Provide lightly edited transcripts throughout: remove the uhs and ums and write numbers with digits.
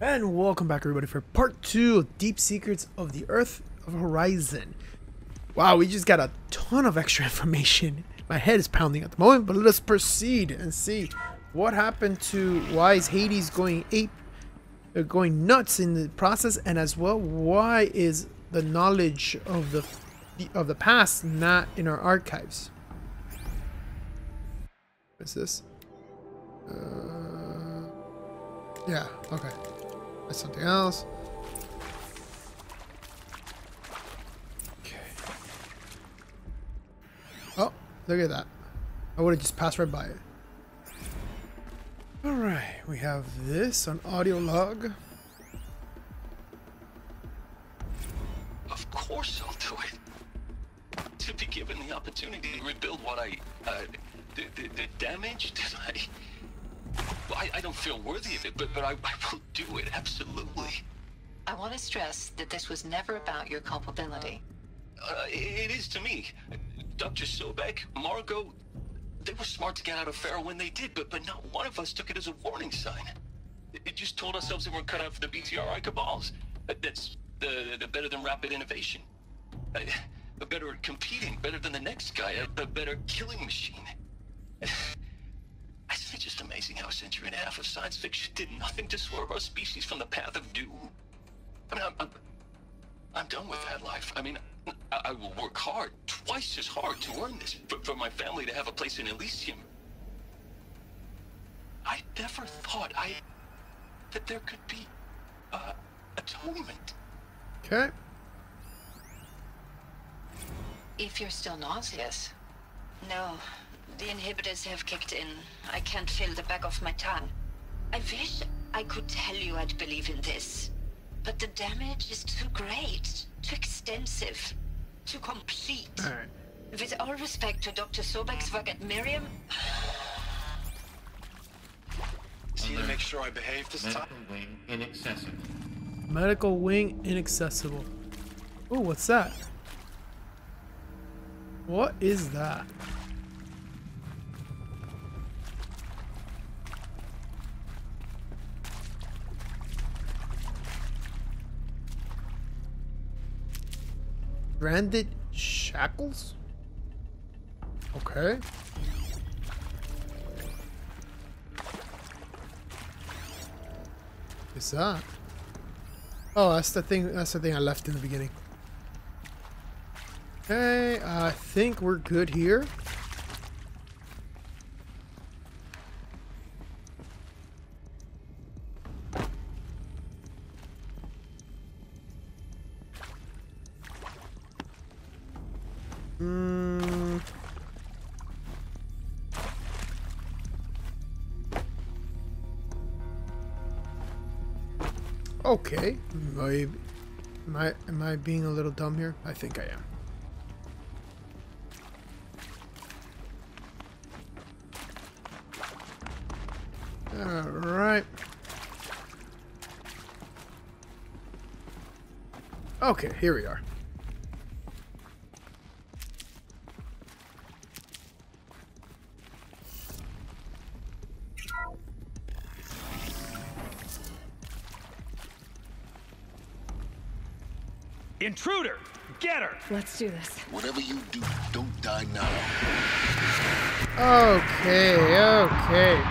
And welcome back everybody for part 2 of Deep Secrets of the Earth of Horizon. Wow, we just got a ton of extra information. My head is pounding at the moment, but let us proceed and see what happened to why is Hades going going nuts in the process, and as well why is the knowledge of the past not in our archives. What's this? Yeah, okay. That's something else. Okay. Oh, look at that. I would have just passed right by it. Alright, we have this on audio log. Of course I'll do it. To be given the opportunity to rebuild what the damage that I don't feel worthy of it, but I will do it, absolutely. I want to stress that this was never about your culpability. It is to me. Dr. Sobek, Margot, they were smart to get out of Pharaoh when they did, but not one of us took it as a warning sign. It just told ourselves they weren't cut out for the BTRI cabals. That's the better than rapid innovation. A better at competing, better than the next guy, a better killing machine. It's just amazing how a century and a half of science fiction did nothing to swerve our species from the path of doom. I mean, I'm done with that life. I mean, I will work hard, twice as hard to earn this, for my family to have a place in Elysium. I never thought that there could be atonement. Okay. If you're still nauseous. No, the inhibitors have kicked in. I can't feel the back of my tongue. I wish I could tell you I'd believe in this, but the damage is too great, too extensive, too complete. All right. With all respect to Dr. Sobek's work at Miriam... See to make sure I behave this time. Medical wing inaccessible. Medical wing inaccessible. Oh, what's that? What is that? Branded shackles? Okay. What's that? Oh, that's the thing. That's the thing I left in the beginning. Okay, I think we're good here. Okay, am I being a little dumb here? I think I am. All right. Okay, here we are. Intruder! Get her! Let's do this. Whatever you do, don't die now. Okay, okay.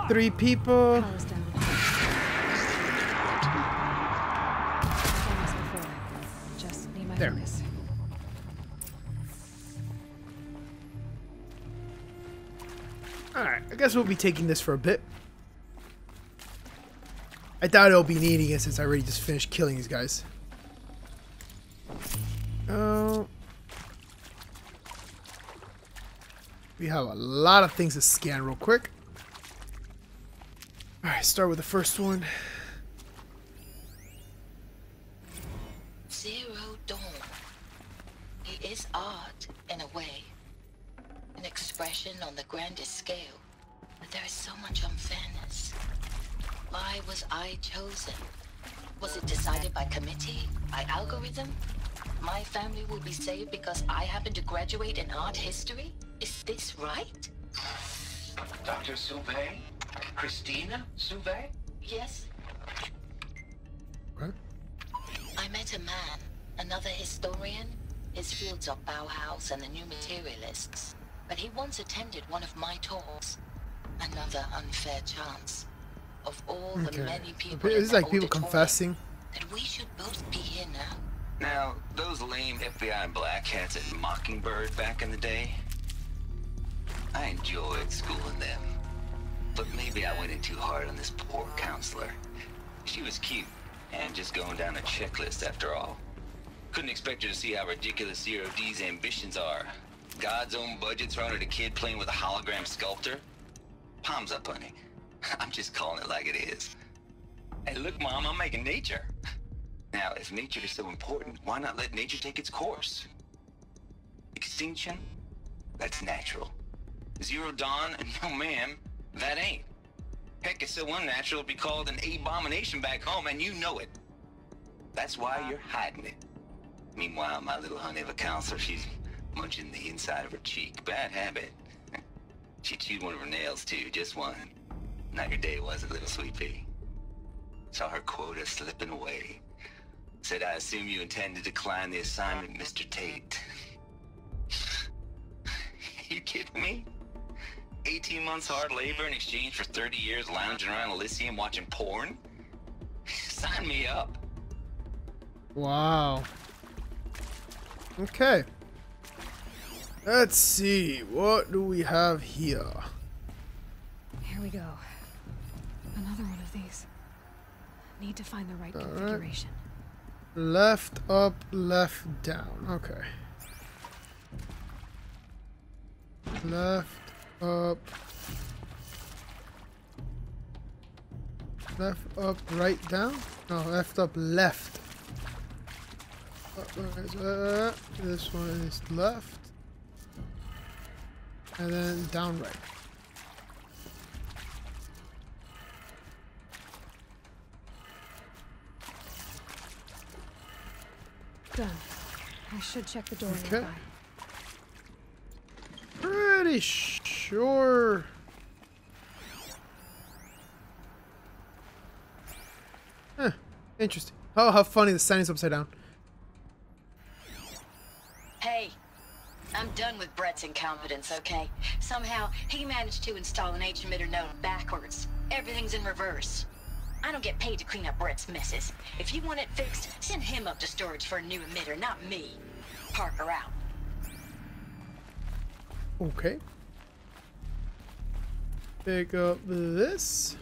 Three people. Power's down. Just need my There. focus. Alright, I guess we'll be taking this for a bit. I doubt it'll be needing it since I already just finished killing these guys. Oh. We have a lot of things to scan real quick. Alright, start with the first one. Zero Dawn. is art in a way. An expression on the grandest scale. But there is so much unfairness. Why was I chosen? Was it decided by committee? By algorithm? My family will be saved because I happen to graduate in art history? Is this right? Dr. Sauvé? Christina Sauvé? Yes. What? I met a man, another historian. His fields are Bauhaus and the New Materialists. But he once attended one of my talks. Another unfair chance. Of all the many people This is in like the people auditorium, confessing. that we should both be here now. Now, those lame FBI black hats at Mockingbird back in the day, I enjoyed schooling them. But maybe I went in too hard on this poor counselor. She was cute, and just going down a checklist after all. Couldn't expect her to see how ridiculous Zero D's ambitions are. God's own budget thrown at a kid playing with a hologram sculptor? Palms up, honey. I'm just calling it like it is. Hey, look, Mom, I'm making nature. Now, if nature is so important, why not let nature take its course? Extinction? That's natural. Zero dawn? No, ma'am, that ain't. Heck, it's so unnatural it'd be called an abomination back home, and you know it. That's why you're hiding it. Meanwhile, my little honey of a counselor, she's munching the inside of her cheek. Bad habit. She chewed one of her nails, too, just one. Not your day, was it, little sweet pea? Saw her quota slipping away. Said, I assume you intend to decline the assignment, Mr. Tate. You kidding me? 18 months hard labor in exchange for 30 years lounging around Elysium watching porn? Sign me up. Wow. Okay. Let's see. What do we have here? Here we go. Another one of these. Need to find the right configuration. Left, up, left, down. Okay. Left, up. Left, up, right, down? No, left, up, left. This one is left. And then down, right. Done. I should check the door Okay. nearby. Pretty sure. Huh. Interesting. Oh, how funny the sign is upside down. Hey, I'm done with Brett's incompetence, okay? Somehow, he managed to install an H-emitter node backwards. Everything's in reverse. I don't get paid to clean up Brett's messes. If you want it fixed, send him up to storage for a new emitter, not me. Parker out. Okay. Pick up this.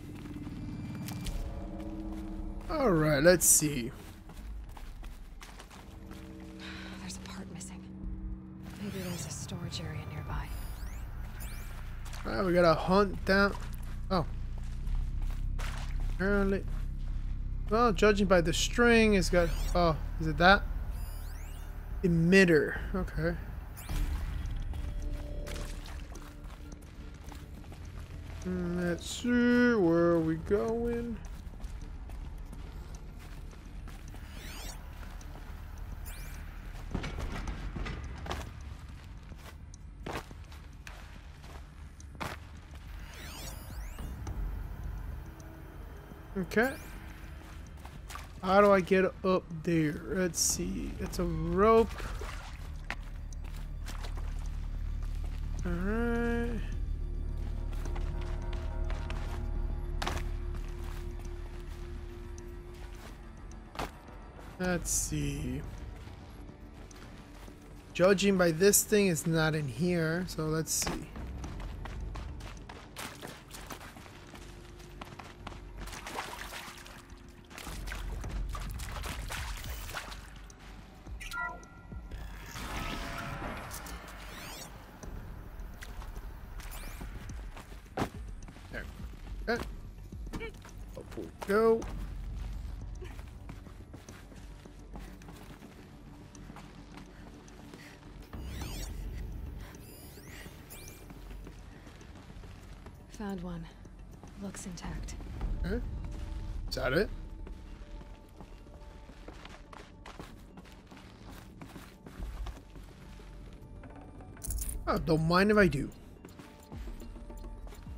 Alright, let's see. There's a part missing. Maybe there's a storage area nearby. Alright, we gotta hunt down. Oh. Apparently. Well, judging by the string, it's got. Oh, is it that? Emitter. Okay. Let's see. Where are we going? Okay. How do I get up there? Let's see. It's a rope. Alright. Let's see. Judging by this thing, it's not in here. So let's see. Okay. Up we go. Found one. Looks intact. Okay. Is that it? Oh, don't mind if I do.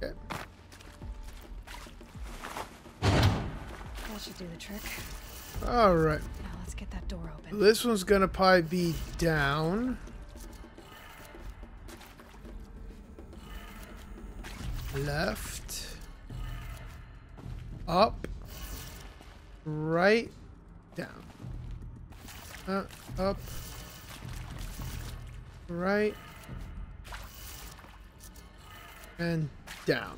Okay. That should do the trick. Alright. Now let's get that door open. This one's gonna probably be down. Left. Up. Right. Down. Up. Right. And down.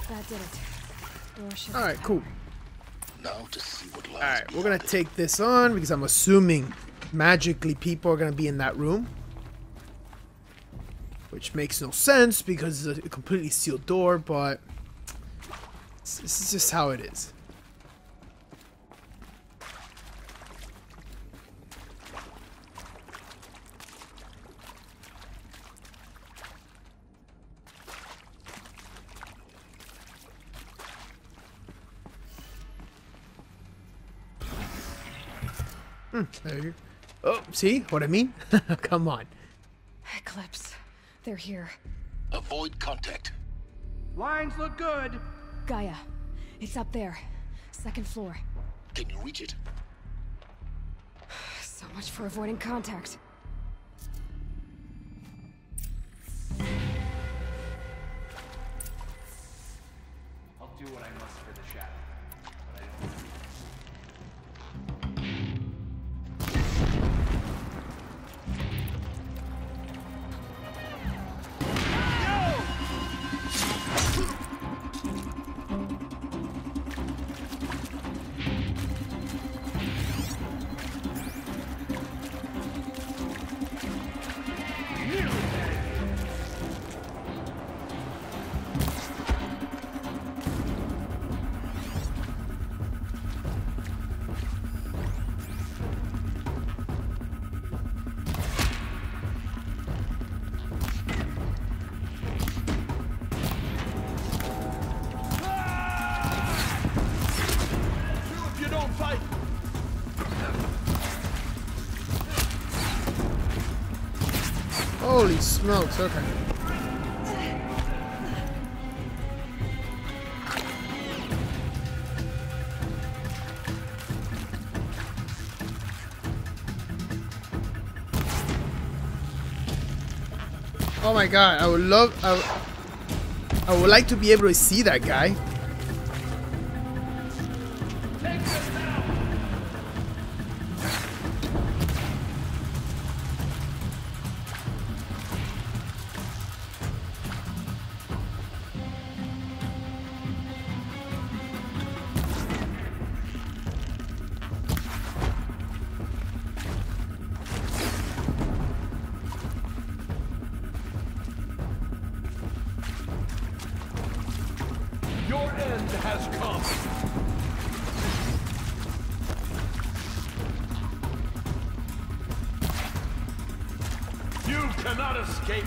That did it. Door should. Alright, cool. Now to see what lies Alright, we're beyond gonna it. take this on because I'm assuming magically people are gonna be in that room. Which makes no sense because it's a completely sealed door, but this is just how it is. There you go. Oh, see what I mean? Come on. Eclipse. They're here. Avoid contact. Lines look good. Gaia. It's up there. Second floor. Can you reach it? So much for avoiding contact. I'll do what I must for the shadow. But I don't. Holy smokes, okay. Oh my god, I would like to be able to see that guy. Your end has come. You cannot escape.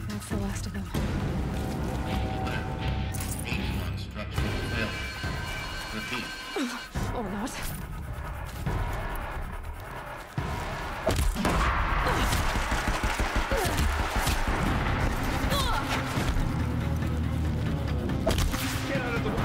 That's the last of them. Structure failed. Repeat. Or not. Get out of the way.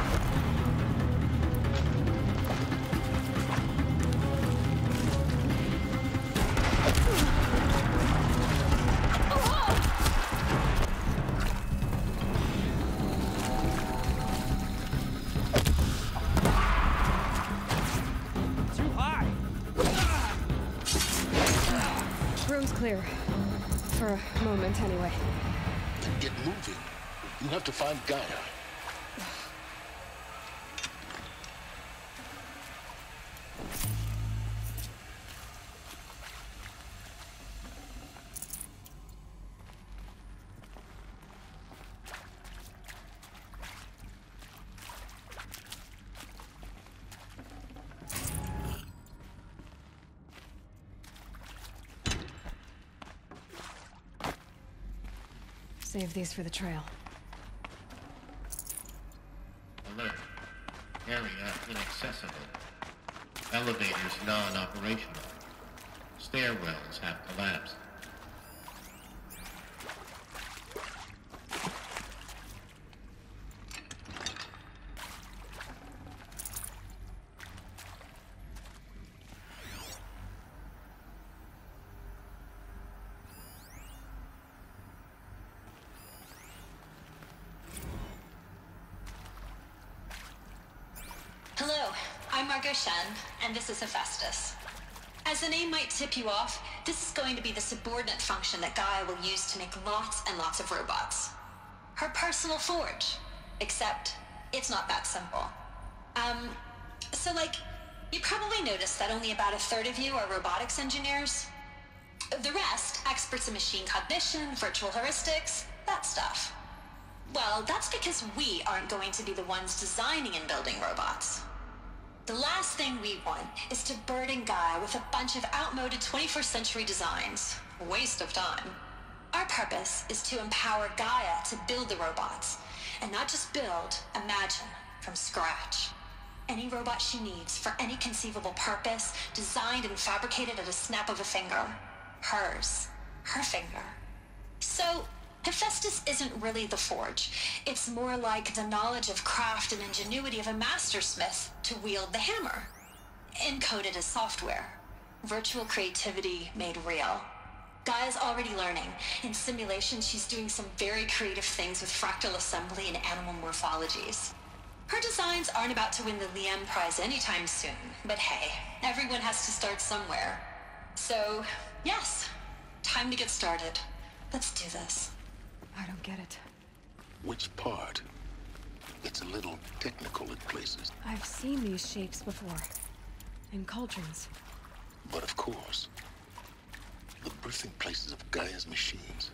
Too high. Room's clear. For a moment, anyway. Then get moving. You have to find Gaia. save these for the trail. Alert. Area inaccessible. Elevators non-operational. Stairwells have collapsed. Hello, I'm Margot Shen, and this is Hephaestus. As the name might tip you off, this is going to be the subordinate function that Gaia will use to make lots and lots of robots. Her personal forge. Except, it's not that simple. You probably noticed that only about a third of you are robotics engineers. The rest, experts in machine cognition, virtual heuristics, that stuff. Well, that's because we aren't going to be the ones designing and building robots. The last thing we want is to burden Gaia with a bunch of outmoded 21st century designs. Waste of time. Our purpose is to empower Gaia to build the robots. And not just build, imagine, from scratch. Any robot she needs for any conceivable purpose, designed and fabricated at a snap of a finger. Hers. Her finger. So, Hephaestus isn't really the forge. It's more like the knowledge of craft and ingenuity of a mastersmith to wield the hammer. Encoded as software. Virtual creativity made real. Gaia's already learning. In simulation, she's doing some very creative things with fractal assembly and animal morphologies. Her designs aren't about to win the Liam Prize anytime soon, but hey, everyone has to start somewhere. So, yes, time to get started. Let's do this. I don't get it. Which part? It's a little technical at places, I've seen these shapes before. In cauldrons. but of course, the birthing places of Gaia's machines.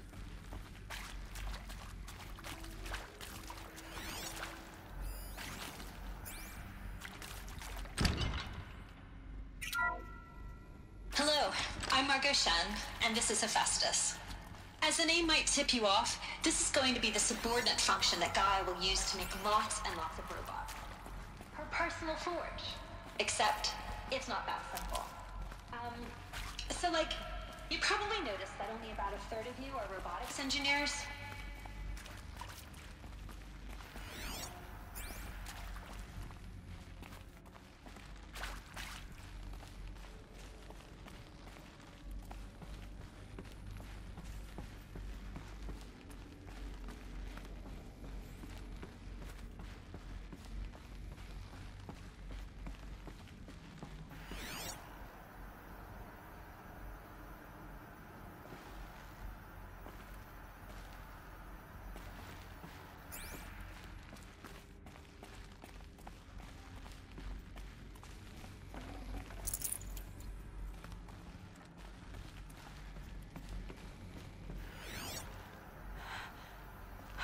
Hello, I'm Margot Shen, and this is Hephaestus. As the name might tip you off, this is going to be the subordinate function that Gaia will use to make lots and lots of robots. Her personal forge. Except, it's not that simple. You probably noticed that only about a third of you are robotics engineers.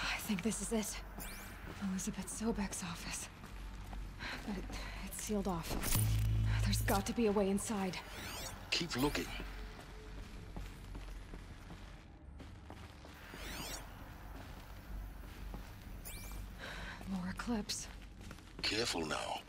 I think this is it. Elizabeth Sobek's office. But it's sealed off. There's got to be a way inside. Keep looking. More eclipse. Careful now.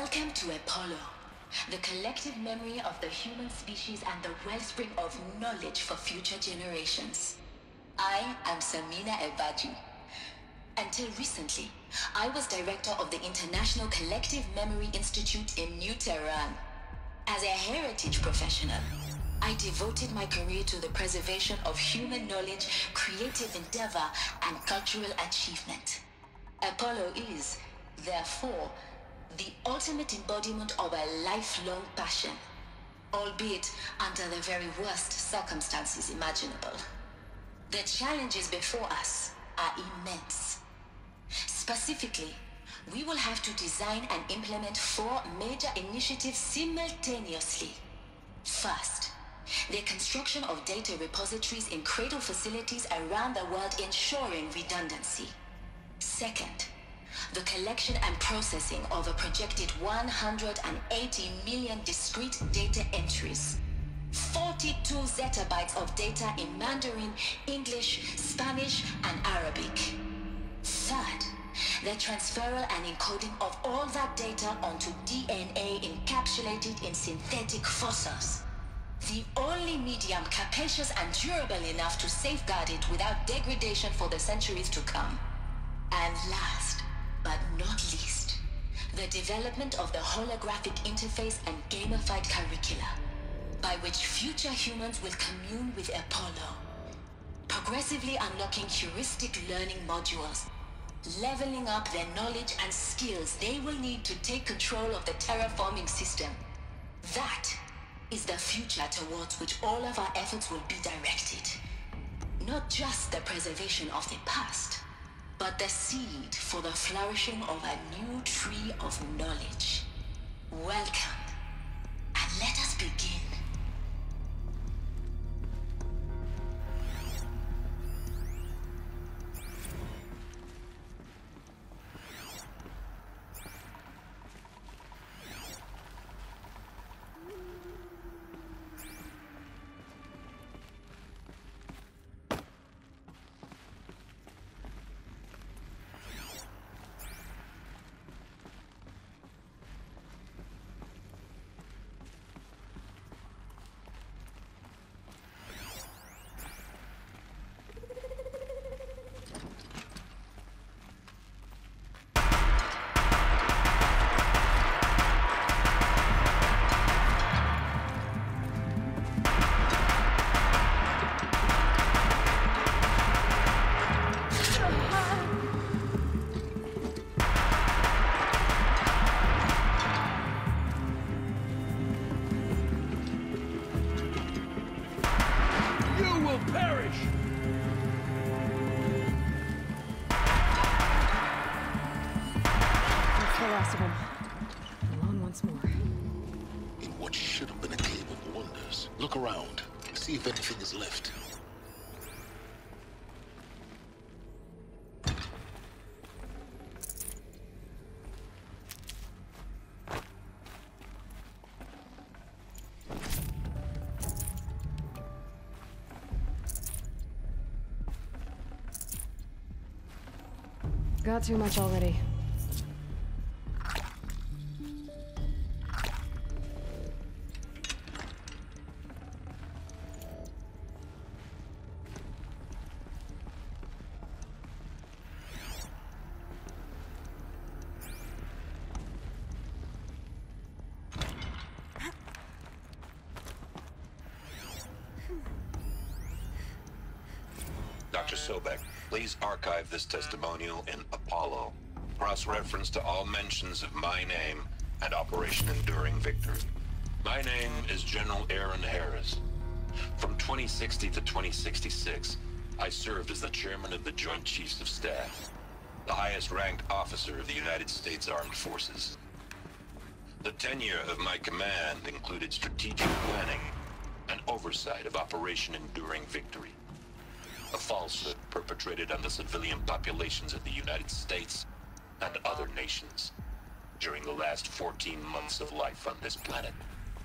Welcome to Apollo, the collective memory of the human species and the wellspring of knowledge for future generations. I am Samina Ebaji. Until recently, I was director of the International Collective Memory Institute in New Tehran. As a heritage professional, I devoted my career to the preservation of human knowledge, creative endeavor, and cultural achievement. Apollo is, therefore, the ultimate embodiment of a lifelong passion, albeit under the very worst circumstances imaginable. The challenges before us are immense. Specifically, we will have to design and implement 4 major initiatives simultaneously. First, the construction of data repositories in cradle facilities around the world, ensuring redundancy. Second, the collection and processing of a projected 180 million discrete data entries. 42 zettabytes of data in Mandarin, English, Spanish, and Arabic. Third, the transferal and encoding of all that data onto DNA encapsulated in synthetic fossils. The only medium capacious and durable enough to safeguard it without degradation for the centuries to come. And last, but not least, the development of the holographic interface and gamified curricula, by which future humans will commune with Apollo, progressively unlocking heuristic learning modules, leveling up their knowledge and skills they will need to take control of the terraforming system. That is the future towards which all of our efforts will be directed. Not just the preservation of the past, but the seed for the flourishing of a new tree of knowledge. Welcome, and let us begin. Look around. See if anything is left. Got too much already. Dr. Sobek, please archive this testimonial in Apollo. Cross-reference to all mentions of my name and Operation Enduring Victory. My name is General Aaron Harris. From 2060 to 2066, I served as the chairman of the Joint Chiefs of Staff, the highest-ranked officer of the United States Armed Forces. The tenure of my command included strategic planning and oversight of Operation Enduring Victory, a falsehood perpetrated on the civilian populations of the United States and other nations during the last 14 months of life on this planet.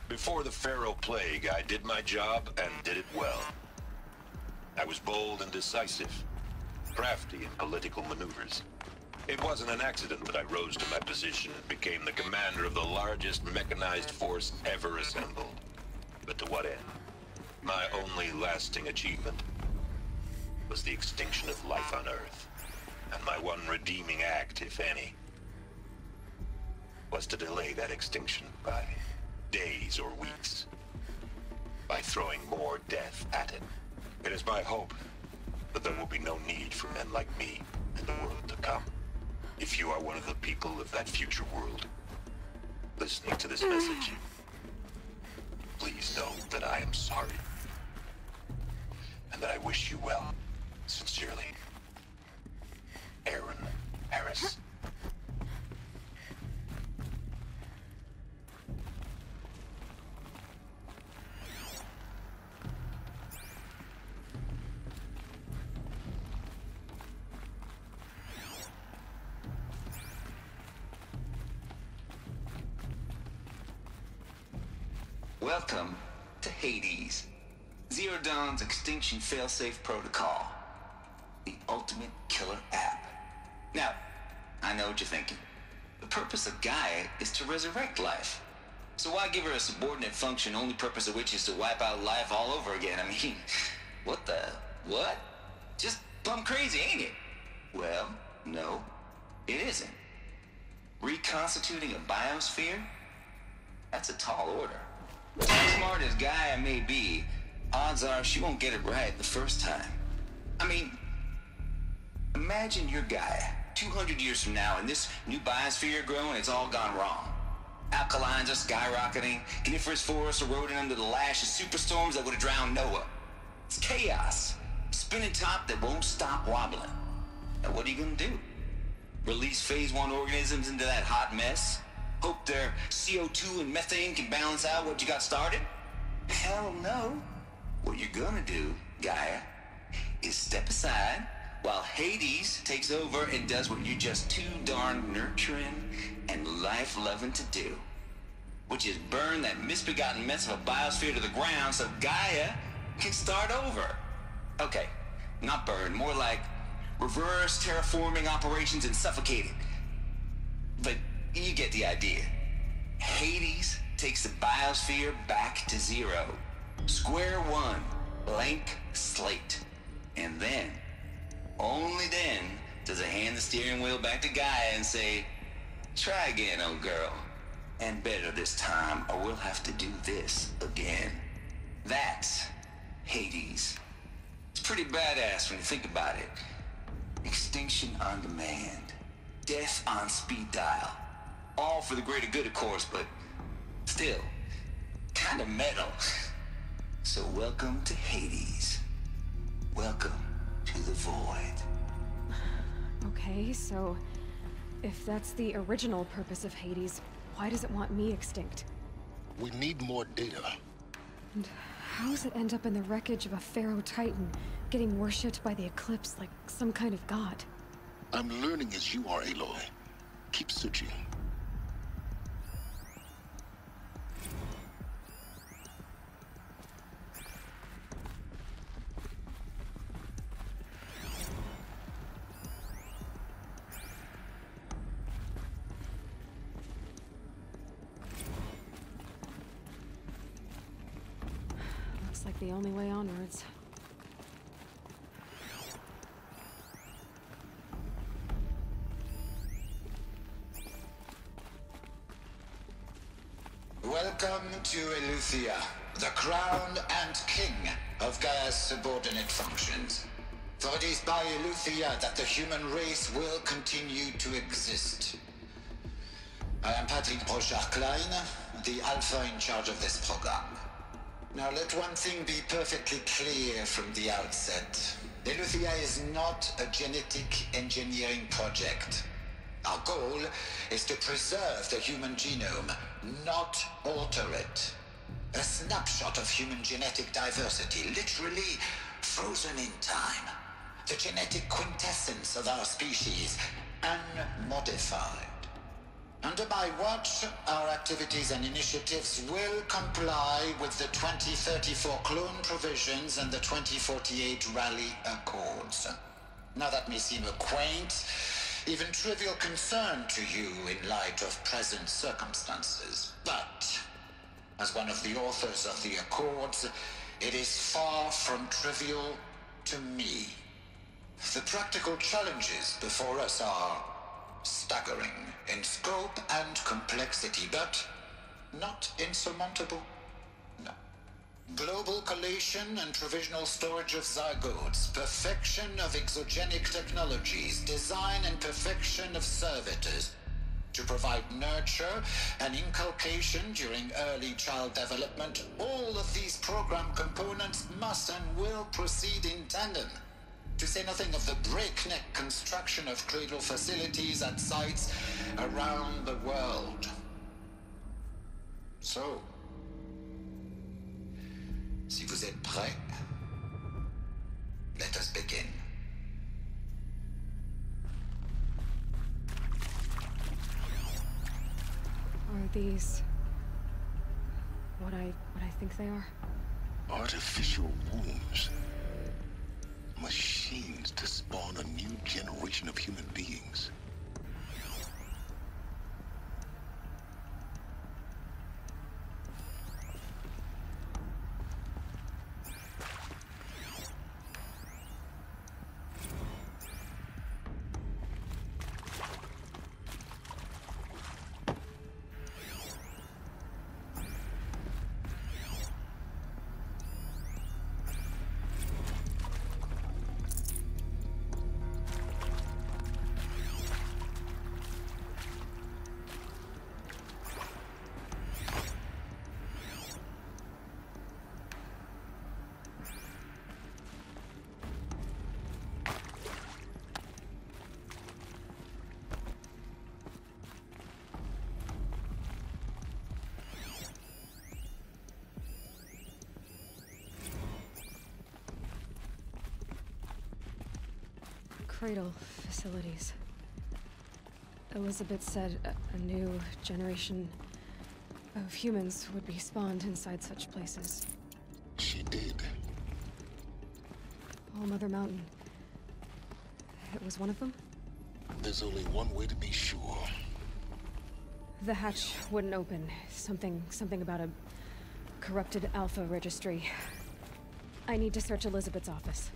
Before the Pharaoh Plague, I did my job and did it well. I was bold and decisive, crafty in political maneuvers, It wasn't an accident that I rose to my position and became the commander of the largest mechanized force ever assembled. But to what end? My only lasting achievement was the extinction of life on Earth. And my one redeeming act, if any, was to delay that extinction by days or weeks, by throwing more death at it. It is my hope that there will be no need for men like me in the world to come. If you are one of the people of that future world listening to this message, please know that I am sorry, and that I wish you well. Sincerely, Aaron Harris. Welcome to Hades, Zero Dawn's extinction failsafe protocol. The ultimate killer app. Now, I know what you're thinking. The purpose of Gaia is to resurrect life. So why give her a subordinate function, only purpose of which is to wipe out life all over again? I mean, what? Just plumb crazy, ain't it? Well, no, it isn't. Reconstituting a biosphere? That's a tall order. As smart as Gaia may be, odds are she won't get it right the first time. I mean, imagine you're Gaia, 200 years from now, and this new biosphere you're growing, it's all gone wrong. Alkalines are skyrocketing, coniferous forests eroding under the lash of superstorms that would have drowned Noah. It's chaos, spinning top that won't stop wobbling. Now what are you gonna do? Release phase 1 organisms into that hot mess? Hope their CO2 and methane can balance out what you got started? Hell no. What you're gonna do, Gaia, is step aside while Hades takes over and does what you're just too darn nurturing and life-loving to do, which is burn that misbegotten mess of a biosphere to the ground so Gaia can start over. Okay, not burn, more like reverse terraforming operations and suffocate it. But you get the idea. Hades takes the biosphere back to zero. Square one, blank slate. And then, only then, does it hand the steering wheel back to Gaia and say, try again, old girl. And better this time, or we'll have to do this again. That's Hades. It's pretty badass when you think about it. Extinction on demand. Death on speed dial. All for the greater good, of course, but still, kind of metal. So welcome to Hades. Welcome to the void. Okay, so if that's the original purpose of Hades, why does it want me extinct? We need more data. And how does it end up in the wreckage of a Pharaoh Titan, getting worshipped by the Eclipse like some kind of god? I'm learning as you are, Aloy. Keep searching. Looks like the only way onwards. Welcome to Eleuthia, the crown and king of Gaia's subordinate functions. For it is by Eleuthia that the human race will continue to exist. I am Patrick Brochard-Klein, the Alpha in charge of this program. Now let one thing be perfectly clear from the outset. Eleuthia is not a genetic engineering project. Our goal is to preserve the human genome, not alter it. A snapshot of human genetic diversity, literally frozen in time. The genetic quintessence of our species, unmodified. Under my watch, our activities and initiatives will comply with the 2034 clone provisions and the 2048 Rally Accords. Now that may seem a quaint even trivial concern to you in light of present circumstances. But, as one of the authors of the Accords, it is far from trivial to me. The practical challenges before us are staggering in scope and complexity, but not insurmountable. No. Global collation and provisional storage of zygotes, perfection of exogenic technologies, design and perfection of servitors to provide nurture and inculcation during early child development. All of these program components must and will proceed in tandem. To say nothing of the breakneck construction of cradle facilities at sites around the world. So, si vous êtes prêts, let us begin. Are these what I think they are? Artificial wombs. Machines to spawn a new generation of human beings. Cradle facilities. Elizabeth said a new generation of humans would be spawned inside such places. She did. All Mother Mountain. It was one of them? There's only one way to be sure. The hatch wouldn't open. Something about a corrupted Alpha registry. I need to search Elizabeth's office.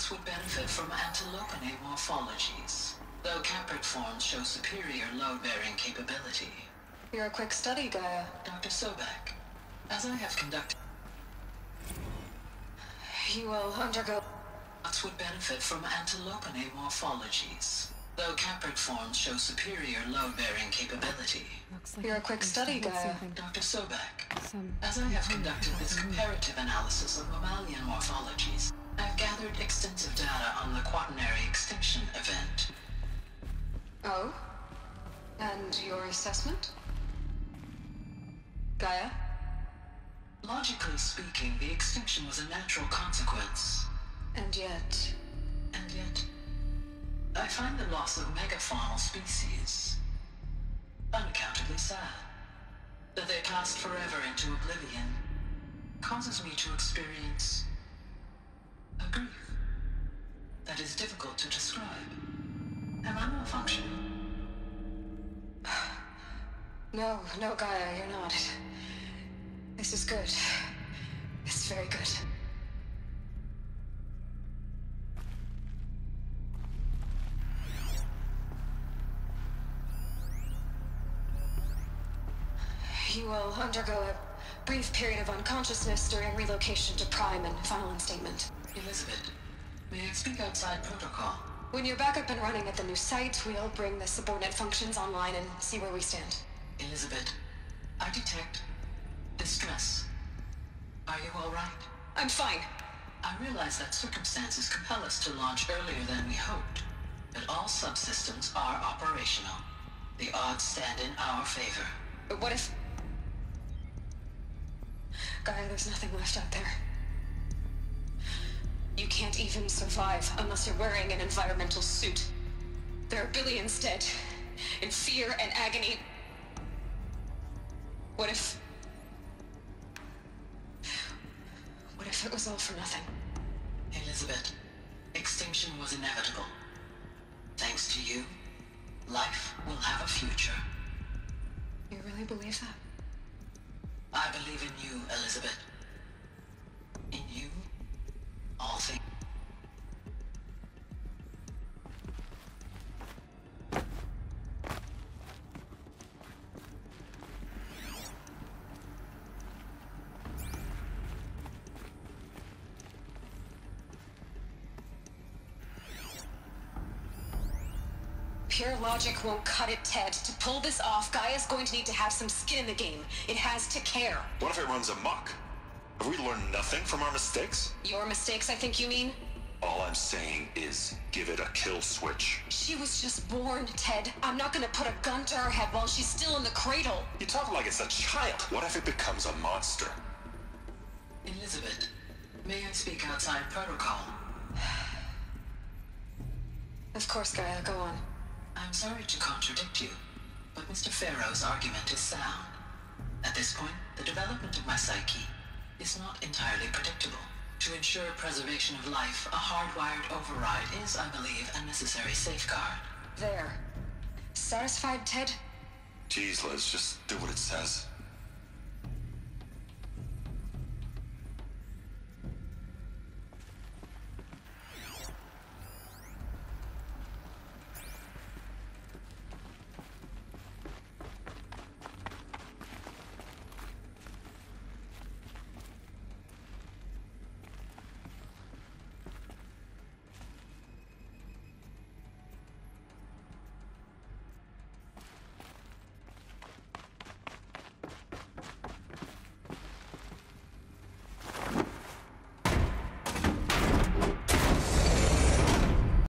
Would benefit from antilopine morphologies, though Caprid forms show superior load-bearing capability. You're a quick study, Gaia. Dr. Sobek, as I have conducted... You will undergo... would benefit from antilopine morphologies, though Caprid forms show superior load-bearing capability. Looks like you're a quick study, Gaia. Dr. Sobek, as I have conducted this comparative analysis of mammalian morphologies, I've gathered extensive data on the quaternary extinction event. Oh? And your assessment? Gaia? Logically speaking, the extinction was a natural consequence. And yet, I find the loss of megafaunal species unaccountably sad. That they passed forever into oblivion causes me to experience a grief that is difficult to describe. Am I malfunctioning? No, Gaia, you're not. This is good. It's very good. You will undergo brief period of unconsciousness during relocation to Prime and final instatement. Elizabeth, may I speak outside protocol? When you're back up and running at the new site, we'll bring the subordinate functions online and see where we stand. Elizabeth, I detect distress. Are you all right? I'm fine. I realize that circumstances compel us to launch earlier than we hoped, but all subsystems are operational. The odds stand in our favor. But what if... Gaia, there's nothing left out there. You can't even survive unless you're wearing an environmental suit. There are billions dead, in fear and agony. What if it was all for nothing? Elizabeth, extinction was inevitable. Thanks to you, life will have a future. You really believe that? I believe in you, Elizabeth. In you, all things. Pure logic won't cut it, Ted. To pull this off, Gaia's going to need to have some skin in the game. It has to care. What if it runs amok? Have we learned nothing from our mistakes? Your mistakes, I think you mean? All I'm saying is, give it a kill switch. She was just born, Ted. I'm not gonna put a gun to her head while she's still in the cradle. You talk like it's a child. What if it becomes a monster? Elizabeth, may I speak outside protocol? Of course, Gaia, go on. I'm sorry to contradict you, but Mr. Farrow's argument is sound. At this point, the development of my psyche is not entirely predictable. To ensure preservation of life, a hardwired override is, I believe, a necessary safeguard. There. Satisfied, Ted? Jeez, Liz, just do what it says.